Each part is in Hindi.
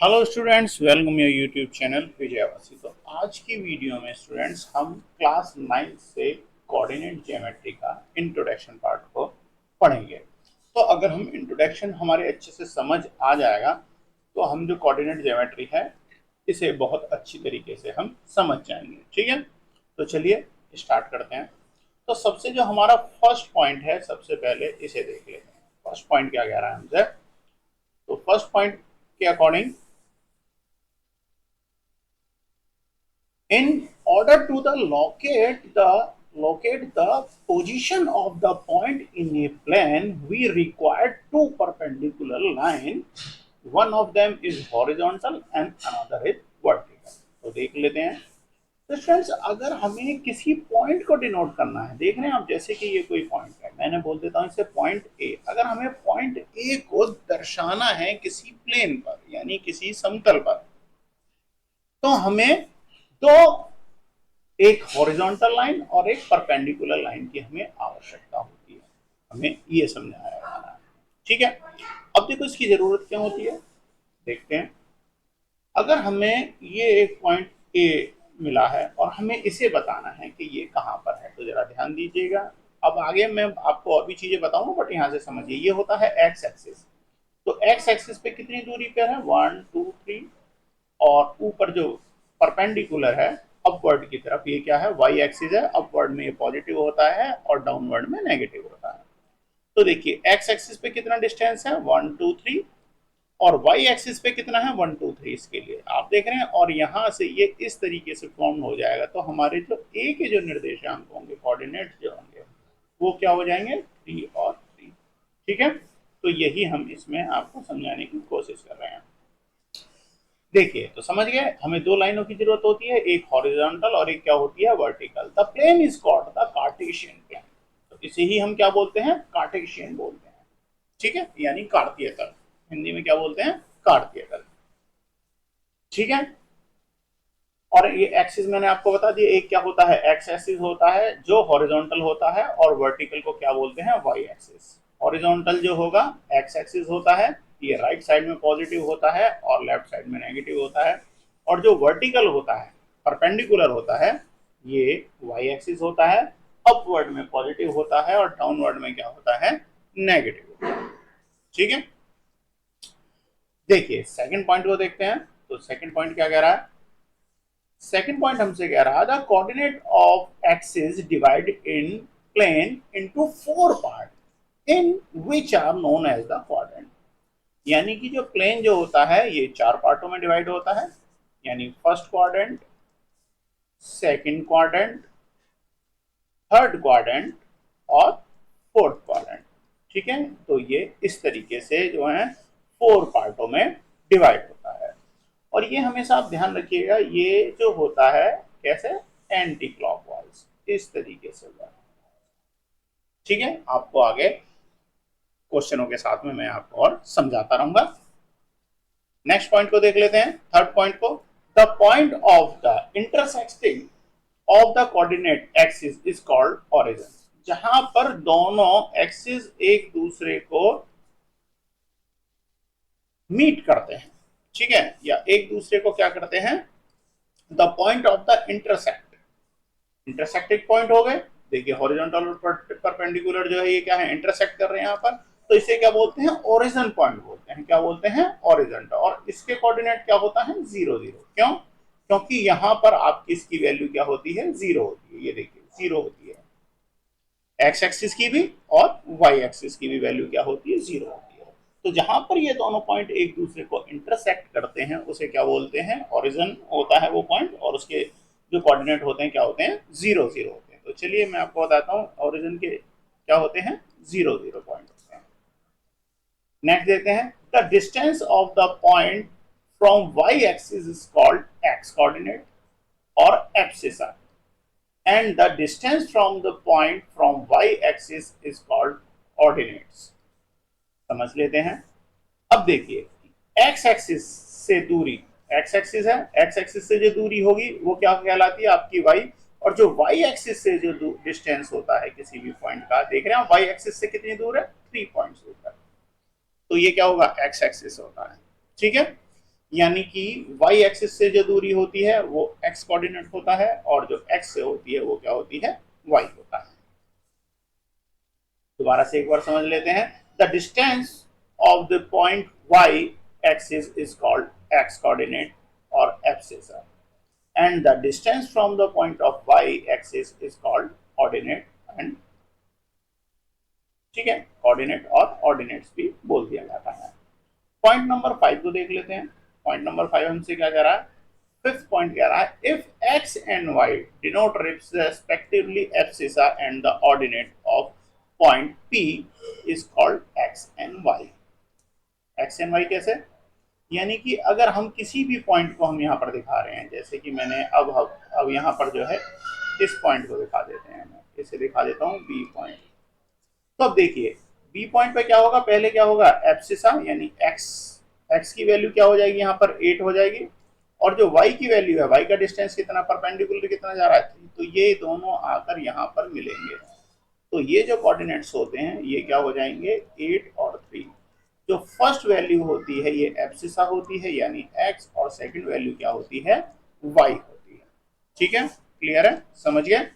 Hello students, welcome your YouTube channel Vijay Awasi. तो आज की वीडियो में स्टूडेंट्स हम क्लास 9 से कोऑर्डिनेट ज्योमेट्री का इंट्रोडक्शन पार्ट को पढ़ेंगे। तो अगर हम इंट्रोडक्शन हमारे अच्छे से समझ आ जाएगा तो हम जो कोऑर्डिनेट ज्योमेट्री है इसे बहुत अच्छी तरीके से हम समझ जाएंगे। ठीक है, तो चलिए स्टार्ट करते हैं। तो सबसे जो हमारा फर्स्ट पॉइंट है, सबसे पहले इसे देख लेते हैं। फर्स्ट पॉइंट क्या कह रहा है हमसे? तो फर्स्ट पॉइंट के according, in order to locate the position of the point in a plane, we require two perpendicular line. One of them is horizontal and another is vertical. तो देख लेते हैं। तो फ्रेंड्स, अगर हमें किसी पॉइंट को डिनोट करना है, देख रहे हैं आप, जैसे कि ये कोई पॉइंट है, मैंने बोल देता हूँ इसे पॉइंट ए। अगर हमें पॉइंट ए को दर्शाना है किसी प्लेन पर, यानी किसी समतल पर, तो हमें दो, एक हॉरिजॉन्टल लाइन और एक परपेंडिकुलर लाइन की हमें आवश्यकता होती है। हमें ये समझाया जा रहा है। ठीक है, अब देखो इसकी जरूरत क्या होती है, देखते हैं। अगर हमें ये एक पॉइंट ए मिला है और हमें इसे बताना है कि ये कहाँ पर है, तो जरा ध्यान दीजिएगा। अब आगे मैं आपको और भी चीजें बताऊंगा, बट यहाँ से समझिए। ये होता है एक्स एक्सिस। तो एक्स एक्सिस पे कितनी दूरी पर है? 1 2 3। और ऊपर जो परपेंडिकुलर है अपवर्ड की तरफ, ये क्या है? वाई एक्सिस है। अपवर्ड में ये पॉजिटिव होता है और डाउनवर्ड में नेगेटिव होता है। तो देखिए एक्स एक्सिस पे कितना डिस्टेंस है? 1 2 3। और वाई एक्सिस पे कितना है? 1 2 3। इसके लिए आप देख रहे हैं, और यहां से ये इस तरीके से फॉर्म हो जाएगा। तो हमारे जो ए के जो निर्देशांक होंगे, कोऑर्डिनेट जो होंगे, वो क्या हो जाएंगे? 3 और 3। ठीक है, तो यही हम इसमें आपको समझाने की कोशिश कर रहे हैं। देखिए, तो समझ गए, हमें दो लाइनों की जरूरत होती है, एक हॉरिजॉन्टल और एक क्या होती है? Vertical. The plane is called the Cartesian plane. तो इसे ही हम क्या बोलते हैं? कार्टेशियन बोलते हैं। ठीक है, यानी कार्तीय तल। हिंदी में क्या बोलते हैं? कार्तीय तल। ठीक है, और ये एक्सिस मैंने आपको बता दिया, एक क्या होता है? एक्स एक्सिस होता है जो हॉरिजॉन्टल होता है, और वर्टिकल को क्या बोलते हैं? Y axis. हॉरिजॉन्टल जो होगा एक्स एक्सिस होता है, ये राइट साइड में पॉजिटिव होता है और लेफ्ट साइड में नेगेटिव होता है। और जो वर्टिकल होता है, परपेंडिकुलर होता है, ये वाई एक्सिस होता है। अपवर्ड में पॉजिटिव होता है और डाउनवर्ड में क्या होता है? नेगेटिव। ठीक है, देखिए सेकंड पॉइंट को देखते हैं। तो सेकंड पॉइंट क्या कह रहा है? सेकंड पॉइंट हमसे कह रहा है the coordinate of axis divide in plane into four part in which are known as the quadrant. यानी कि जो प्लेन जो होता है ये चार पार्टों में डिवाइड होता है, यानी first quadrant, second quadrant, third quadrant और फोर्थ क्वाड्रेंट। ठीक है, तो ये इस तरीके से जो है फोर पार्टों में डिवाइड होता है। और ये हमेशा आप ध्यान रखिएगा, ये जो होता है कैसे? एंटी क्लॉकवाइज, इस तरीके से होगा। ठीक है, आपको आगे क्वेश्चनों के साथ में मैं आपको और समझाता रहूंगा। नेक्स्ट पॉइंट को देख लेते हैं, थर्ड पॉइंट को। The point of the intersecting of the coordinate axis is called origin. जहां पर दोनों एक्सिस एक दूसरे को मीट करते हैं, ठीक है, या एक दूसरे को क्या करते हैं? The point of the intersect, intersected point हो गए। देखिए हॉरिजॉन्टल और परपेंडिकुलर जो है ये क्या है? इंटरसेक्ट कर रहे हैं यहाँ पर। तो इसे क्या बोलते हैं? ओरिजिन पॉइंट बोलते हैं। क्या बोलते हैं? ओरिजिन। और इसके कोऑर्डिनेट क्या होता है? 0 0। क्यों? क्योंकि यहाँ पर आपकी इसकी वैल्यू क्या होती है? 0 होती है। ये देखिए 0 होती है। एक्स एक्सिस की भी और वाई एक्सिस की भी वैल्यू क्या होती है? 0 होती है। तो जहां पर ये दोनों पॉइंट एक दूसरे को इंटरसेक्ट करते हैं उसे क्या बोलते हैं? ओरिजिन होता है वो पॉइंट, और उसके जो कोऑर्डिनेट होते हैं क्या होते हैं? 0 0 होते हैं। तो चलिए मैं आपको बताता हूँ ओरिजिन के क्या होते हैं? 0 0 पॉइंट होते हैं। नेक्स्ट देखते हैं, the distance of the point from y axis is called x coordinate और abscissa, and the distance from the point from y-axis is called ordinates। समझ लेते हैं। अब देखिए x एक्सिस से दूरी, x एक्सिस है, x एक्सिस से जो दूरी होगी वो क्या कहलाती है? आपकी y। और जो y एक्सिस से जो डिस्टेंस होता है किसी भी पॉइंट का, देख रहे हैं y एक्सिस से कितनी दूर है? 3 पॉइंट्स दूर है। तो ये क्या होगा? x एक्सिस होता है। ठीक है, यानी कि वाई एक्सिस से जो दूरी होती है वो एक्स कोऑर्डिनेट होता है और जो एक्स से होती है वो क्या होती है, वाई होता है। दोबारा से एक बार समझ लेते हैं। The distance of the point y axis is called x coordinate और abscissa, and the distance from the point of y axis is called ordinate and, ठीक है, कोऑर्डिनेट और ऑर्डिनेट्स भी बोल दिया जाता है। पॉइंट नंबर 5 को देख लेते हैं। पॉइंट नंबर 5 हमसे क्या कह रहा है, फिफ्थ पॉइंट कह रहा है if x and y denote respectively abscissa and the ordinate of point P is called x and y। x and y कैसे, यानी कि अगर हम किसी भी पॉइंट को हम यहाँ पर दिखा रहे हैं, जैसे कि मैंने अब यहाँ पर जो है इस पॉइंट को दिखा देते हैं, मैं इसे दिखा देता हूँ बी पॉइंट। तो अब देखिए बी पॉइंट पे क्या होगा, पहले क्या होगा एब्सिसा यानी एक्स, एक्स की वैल्यू क्या हो जाएगी यहाँ पर 8 हो जाएगी, और जो y की वैल्यू है, y का डिस्टेंस कितना परपेंडिकुलर कितना जा रहा है, तो ये दोनों आकर यहाँ पर मिलेंगे। तो ये जो कोऑर्डिनेट्स होते हैं ये क्या हो जाएंगे 8 और 3। जो फर्स्ट वैल्यू होती है ये एब्सिसा होती है यानी x, और सेकंड वैल्यू क्या होती है y होती है। ठीक है, क्लियर है, समझ गए।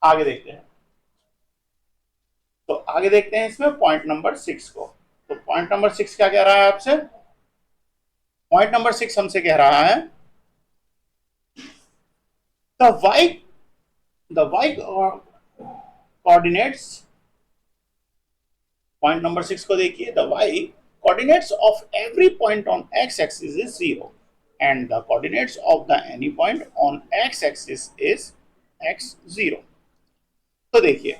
आगे देखते हैं। तो आगे देखते हैं इसमें पॉइंट नंबर 6 को। तो पॉइंट नंबर 6 क्या कह रहा है आपसे, पॉइंट नंबर 6 हमसे कह रहा है the y coordinates, point number 6 को देखिए, the y coordinates of every point on x axis is 0 and the coordinates of the any point on x axis is x0। तो देखिए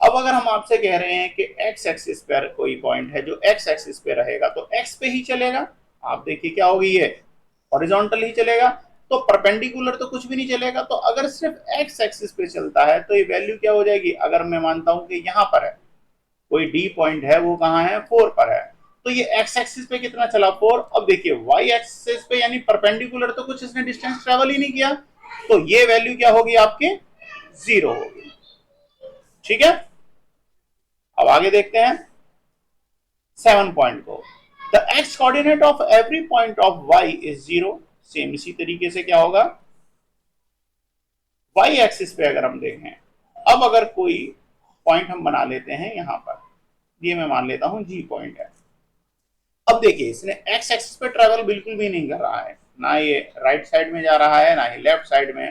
अब अगर हम आपसे कह रहे हैं कि x एक्सिस पर कोई पॉइंट है जो x एक्सिस पे रहेगा तो x पे ही चलेगा, आप देखिए क्या होगी ये हॉरिजॉन्टल ही चलेगा, तो परपेंडिकुलर तो कुछ भी नहीं चलेगा। तो अगर सिर्फ x एक्सिस पे चलता है तो ये वैल्यू क्या हो जाएगी, अगर मैं मानता हूं कि यहां पर है कोई डी पॉइंट है वो कहां है 4 पर है, तो ये x एक्सिस पे कितना चला 4। अब देखिए y एक्सिस पे यानी परपेंडिकुलर तो कुछ इसने डिस्टेंस ट्रेवल ही नहीं किया, तो ये वैल्यू क्या होगी आपके 0 होगी। ठीक है, अब आगे देखते हैं 7 पॉइंट को। The x coordinate of every point of y is 0। Same इसी तरीके से क्या होगा y एक्सिस पे अगर हम देखें, अब अगर कोई पॉइंट हम बना लेते हैं यहां पर, ये मैं मान लेता हूं g पॉइंट है। अब देखिए इसने x एक्सिस पे ट्रेवल बिल्कुल भी नहीं कर रहा है, ना ये राइट साइड में जा रहा है ना ही लेफ्ट साइड में,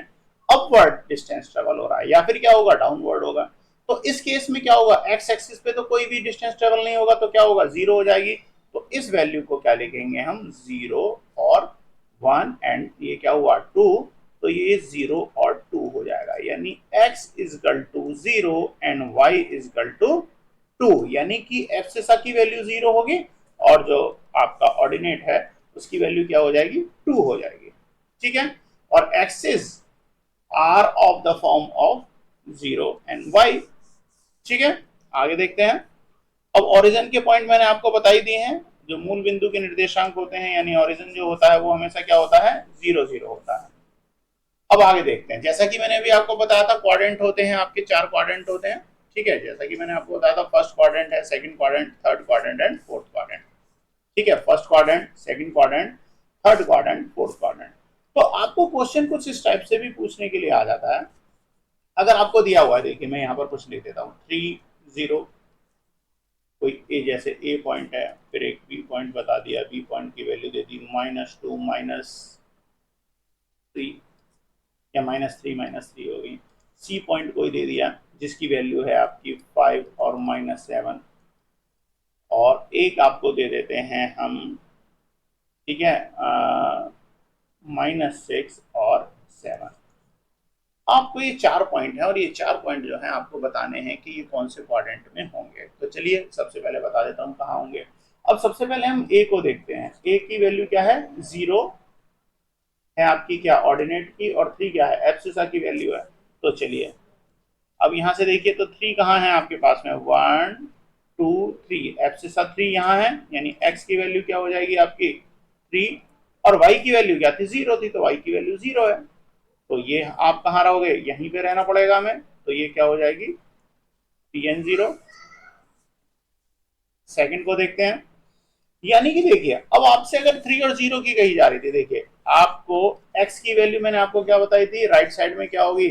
अपवर्ड डिस्टेंस ट्रेवल हो रहा है, या फिर क्या होगा डाउनवर्ड होगा। तो इस केस में क्या होगा x एक्सिस पे तो कोई भी डिस्टेंस ट्रेवल नहीं होगा, तो क्या होगा 0 हो जाएगी। तो इस वैल्यू को क्या लिखेंगे हम 0 और 1 एंड ये क्या हुआ 2, तो ये 0 और 2 हो जाएगा, यानी x is equal to 0 and y is equal to 2, यानी कि एब्सिसा की वैल्यू 0 होगी और जो आपका ऑर्डिनेट है उसकी वैल्यू क्या हो जाएगी 2 हो जाएगी। ठीक है, और axis are of the form of 0 and y। ठीक है, आगे देखते हैं। अब ओरिजिन के पॉइंट मैंने आपको बता ही दिए हैं, जो मूल बिंदु के निर्देशांक होते हैं यानी ओरिजिन जो होता है वो हमेशा क्या होता है 0 0 होता है। अब आगे देखते हैं, जैसा कि मैंने अभी आपको बताया था क्वाड्रेंट होते हैं आपके 4 क्वाड्रेंट होते हैं। ठीक है, जैसा कि मैंने आपको बताया था फर्स्ट क्वाड्रेंट है, second quadrant, third quadrant and fourth quadrant. ठीक है, first quadrant, second quadrant, third quadrant, fourth quadrant. तो आपको क्वेश्चन कुछ इस टाइप से भी पूछने के लिए आ जाता है। अगर आपको दिया हुआ है, देखिए मैं यहाँ पर कुछ लिख देता हूँ 3 0, कोई ए जैसे ए पॉइंट है, फिर एक बी पॉइंट बता दिया, बी पॉइंट की वैल्यू दे दी -2 -3 या -3 हो गई। सी पॉइंट कोई दे दिया जिसकी वैल्यू है आपकी 5 और -7, और एक आपको दे देते हैं हम, ठीक है, -6 और 7। आपको ये 4 पॉइंट है और ये 4 पॉइंट जो है आपको बताने हैं कि ये कौन से क्वाड्रेंट में होंगे। तो चलिए सबसे पहले बता देता हूँ कहाँ होंगे। अब सबसे पहले हम ए को देखते हैं। ए की वैल्यू क्या है 0 है आपकी क्या ऑर्डिनेट की, और 3 क्या है एब्सिसा की वैल्यू है। तो चलिए अब यहाँ से देखिए तो 3 कहाँ है आपके पास में 1 2 3, एब्सिसा 3 यहाँ है, यानी x की वैल्यू क्या हो जाएगी आपकी 3, और y की वैल्यू क्या थी 0 थी, तो y की वैल्यू 0 है। तो ये आप कहाँ रहोगे, यहीं पे रहना पड़ेगा हमें, तो ये क्या हो जाएगी Pn0। सेकंड को देखते हैं, यानी कि देखिए, अब आपसे अगर 3 और 0 की कही जा रही थी, देखिए आपको x की वैल्यू मैंने आपको क्या बताई थी, राइट साइड में क्या होगी,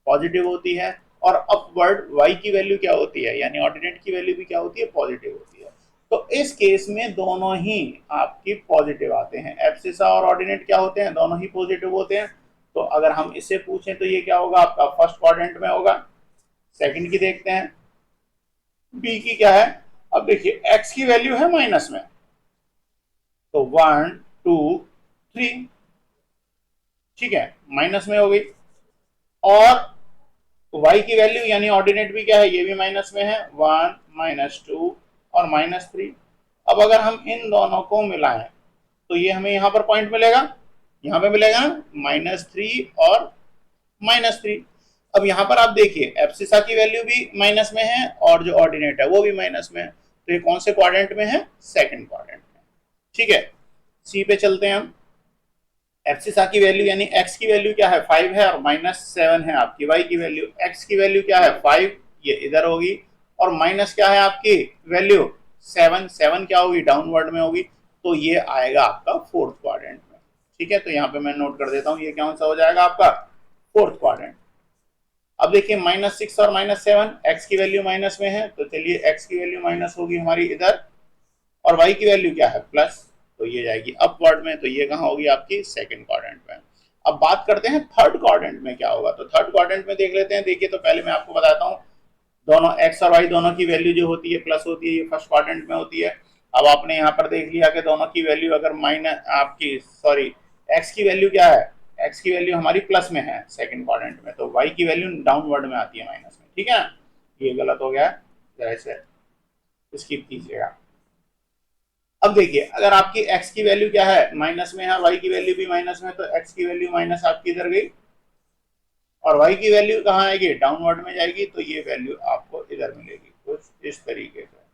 पॉजिटिव होती है, और अपवर्ड y की वैल्यू क्या होती है, यानी ऑर्डिनेट की वैल्यू भी क्या होती है, पॉजिटिव होती है। तो इस केस में दोनों ही आपकी पॉजिटिव आते हैं, एब्सिसा और ऑर्डिनेट क्या होते हैं, दोनों ही पॉजिटिव होते हैं। तो अगर हम इससे पूछें तो ये क्या होगा, आपका फर्स्ट क्वाड्रेंट में होगा। सेकंड की देखते हैं, बी की क्या है, अब देखिए x की वैल्यू है माइनस में, तो 1 2 3, ठीक है, माइनस में हो गई। और y की वैल्यू यानी ऑर्डिनेट भी क्या है, ये भी माइनस में है, 1 -2 और -3। अब अगर हम इन दोनों को मिलाएं तो ये हमें यहाँ पर पॉइंट मिलेगा, यहाँ पे मिलेगा -3 और -3। अब यहाँ पर आप देखिए एब्सिसा की वैल्यू भी माइनस में है और जो ऑर्डिनेट है वो भी माइनस में है, तो ये कौन से क्वाड्रेंट में है, सेकंड क्वाड्रेंट में। ठीक है, सी पे चलते हैं हम। एब्सिसा की वैल्यू यानी x की वैल्यू क्या है, 5 है, और -7 है आपकी y की वैल्यू। x की वैल्यू क्या है, 5, ये इधर होगी, और माइनस क्या है आपकी वैल्यू, 7, 7 क्या होगी, डाउनवर्ड में होगी, तो ये आएगा आपका फोर्थ क्वाड्रेंट में। ठीक है, तो यहाँ पे मैं नोट कर देता हूँ, ये कौन सा हो जाएगा आपका, फोर्थ क्वाड्रेंट। अब देखिए -6 और -7, x की वैल्यू माइनस में है, तो चलिए x की वैल्यू माइनस होगी हमारी इधर, और y की वैल्यू क्या है, प्लस, तो ये जाएगी अपवर्ड में, तो ये कहाँ होगी आपकी सेकंड क्वाड्रेंट में। अब बात करते हैं थर्ड क्वाड्रेंट में क्या होगा, तो थर्ड क्वाड्रेंट में देख लेते हैं। देखिए, तो पहले मैं आपको बताता हूँ, दोनों x और y दोनों की वैल्यू जो होती है प्लस होती है, ये फर्स्ट क्वाड्रेंट में होती है। अब आपने यहाँ पर देख लिया कि दोनों की वैल्यू अगर माइनस आपकी सॉरी x की वैल्यू क्या है, x की वैल्यू हमारी प्लस में है सेकंड क्वाड्रेंट में, तो y की वैल्यू डाउनवर्ड में आती है, माइनस में। ठीक है, ये गलत हो गया, जरा इसे स्किप कीजिएगा। अब देखिए, अगर आपकी x की वैल्यू क्या है, माइनस में है, y की वैल्यू भी माइनस में, तो x की वैल्यू माइनस आपकी इधर गई, और y की वैल्यू कहाँ आएगी, डाउनवर्ड में जाएगी, तो ये वैल्यू आपको इधर मिलेगी कुछ इस तरीके से।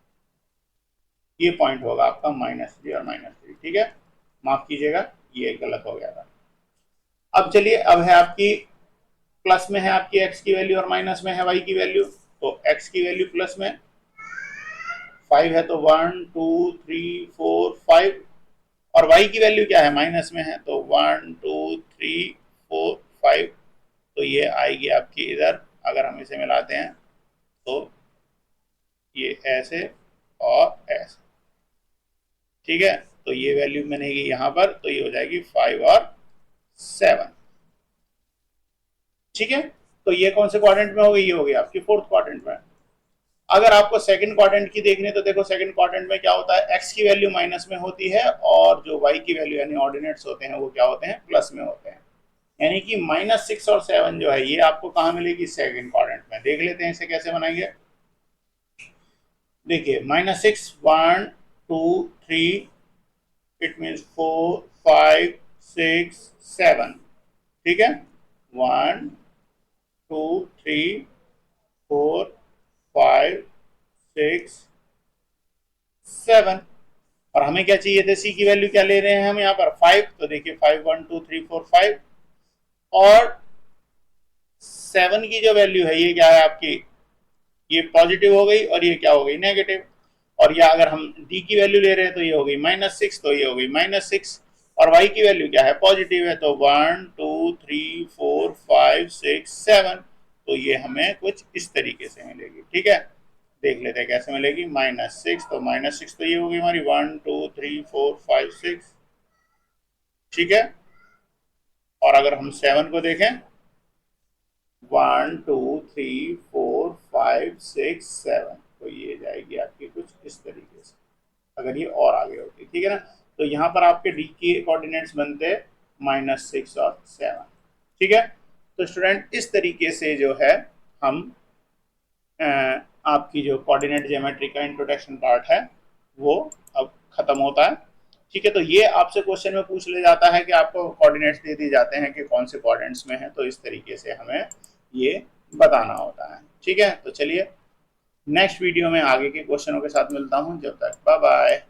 ये पॉइंट होगा आपका -3 और -3। ठीक है, माफ कीजिएगा, ये गलत हो गया था। अब चलिए, अब है आपकी प्लस में है आपकी x की वैल्यू और माइनस में है y की वैल्यू, तो x की वैल्यू प्लस में 5 है, तो 1 2 3 4 5, और y की वैल्यू क्या है, माइनस में है, तो 1 2 3 4 5, तो ये आएगी आपकी इधर। अगर हम इसे मिलाते हैं तो ये ऐसे और ऐसे, ठीक है, तो ये वैल्यू बनेगी यहाँ पर, तो ये हो जाएगी 5 और 7। ठीक है, तो ये कौन से क्वाड्रेंट में हो गई, ये हो गई आपकी फोर्थ क्वाड्रेंट में। अगर आपको सेकंड क्वाड्रेंट की देखनी है, तो देखो सेकंड क्वाड्रेंट में क्या होता है, x की वैल्यू माइनस में होती है, और जो y की वैल्यू यानी ऑर्डिनेट्स होते हैं वो क्या होते हैं, प्लस में होते हैं। यानी कि -6 और 7 जो है, ये आपको कहाँ मिलेगी, सेकंड क्वाड्रेंट में। देख लेते हैं इसे कैसे बनाएंगे। देखिए, -6 1 2 3, इट मीन्स 4 5 6 7, ठीक है, 1 2 3 4 5 6 7। और हमें क्या चाहिए थे, सी की वैल्यू क्या ले रहे हैं हम यहाँ पर, 5, तो देखिए 5 1 2 3 4 5, और 7 की जो वैल्यू है ये क्या है आपकी, ये पॉजिटिव हो गई, और ये क्या हो गई, नेगेटिव। और या अगर हम डी की वैल्यू ले रहे हैं तो ये हो गई -6, तो ये हो गई -6, और वाई की वैल्यू क्या है, पॉजिटिव है, तो 1 2 3 4 5 6 7, तो ये हमें कुछ इस तरीके से मिलेगी। ठीक है, देख लेते हैं कैसे मिलेगी, -6, तो -6 तो ये होगी हमारी 1 2 3 4 5 6, ठीक है। और अगर हम 7 को देखें, 1 2 3 4 5 6 7, तो ये जाएगी आपकी कुछ इस तरीके से, अगर ये और आगे होती, ठीक है ना। तो यहाँ पर आपके डी के कोऑर्डिनेट्स बनते -6 और 7, ठीक है। तो स्टूडेंट इस तरीके से जो है हम आपकी जो कोऑर्डिनेट ज्योमेट्री का इंट्रोडक्शन पार्ट है वो अब खत्म होता है। ठीक है, तो ये आपसे क्वेश्चन में पूछ ले जाता है कि आपको कोऑर्डिनेट्स दे दिए जाते हैं कि कौन से कोऑर्डिनेट्स में है, तो इस तरीके से हमें ये बताना होता है। ठीक है, तो चलिए नेक्स्ट वीडियो में आगे के क्वेश्चनों के साथ मिलता हूँ, जब तक बाय बाय।